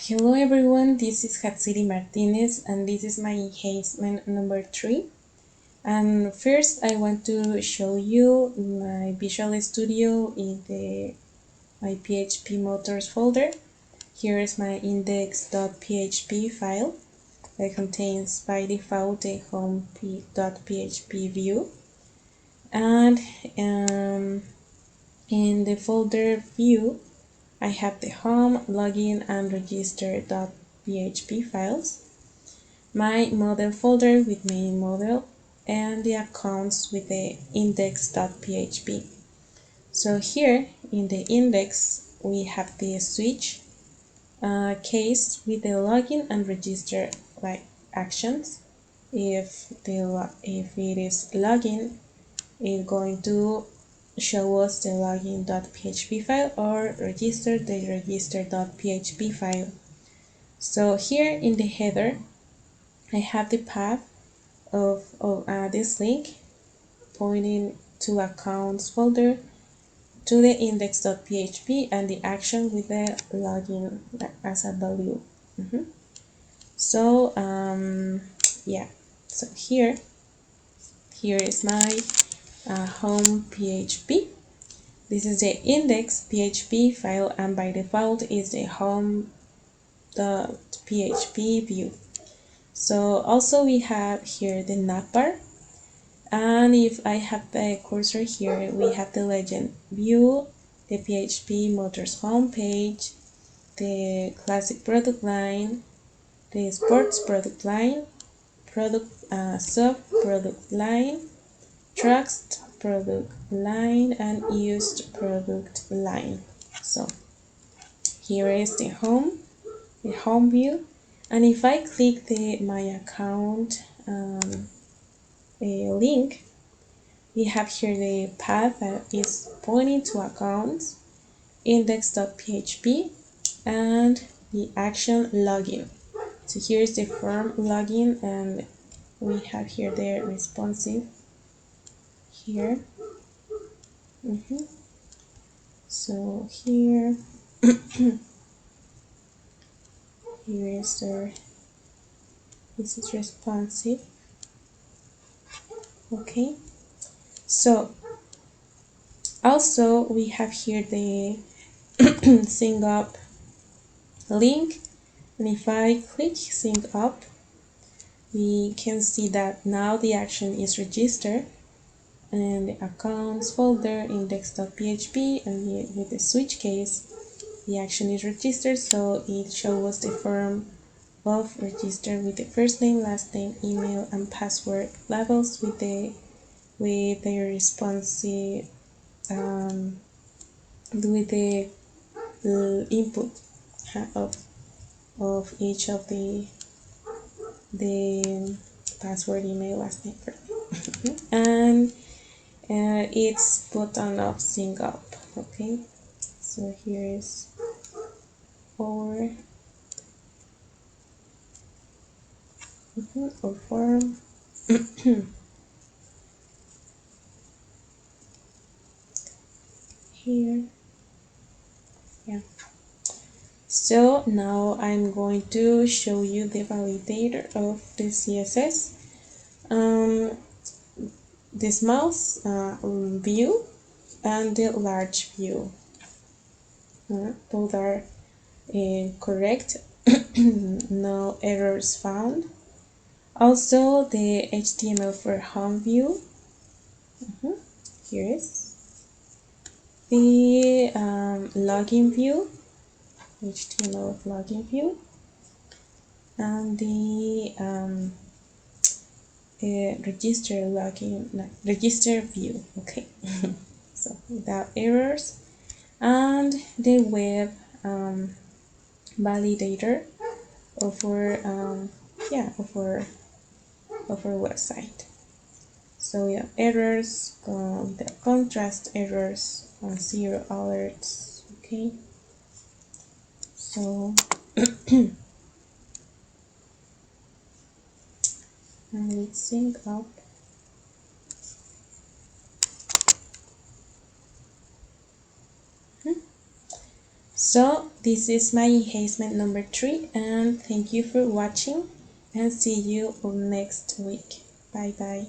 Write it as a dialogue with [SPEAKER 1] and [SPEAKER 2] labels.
[SPEAKER 1] Hello everyone, this is Hatsiri Martinez and this is my enhancement number 3. And first I want to show you my Visual Studio in my PHP Motors folder. Here is my index.php file that contains by default the home.php view. And in the folder view, I have the home, login, and register.php files, my model folder with main model, and the accounts with the index.php. So here in the index, we have the switch case with the login and register like actions. If it is login, it's going to show us the login.php file or register the register.php file. So here in the header, I have the path of this link pointing to accounts folder, to the index.php, and the action with the login as a value. So yeah, so here is my home PHP. This is the index PHP file, and by default is the home.php view. So also we have here the navbar, and if I have the cursor here, we have the legend view, the PHP Motors homepage, the classic product line, the sports product line, sub product line, trucks product line, and used product line. So here is the home view, and if I click the my account link, we have here the path that is pointing to accounts, index.php, and the action login. So here's the form login, and we have here the responsive here. So here is this is responsive. Okay, so also we have here the sync up link, and if I click sync up, we can see that now the action is registered, and the accounts folder, index.php, and with the switch case, the action is registered, so it shows the form of register with the first name, last name, email, and password labels with the responsive with the input of each of the password, email, last name, and it's button of sync up. Okay, so here is our form. Here, yeah. So now I'm going to show you the validator of the CSS. The small view and the large view. Both are correct. No errors found. Also the HTML for home view. Here is the login view, HTML of login view, and the register view. Okay, so without errors, and the web validator of our website. So we have errors, the contrast errors, 0 alerts. Okay, so and let's sync up. So this is my enhancement number 3, and thank you for watching, and see you next week. Bye bye.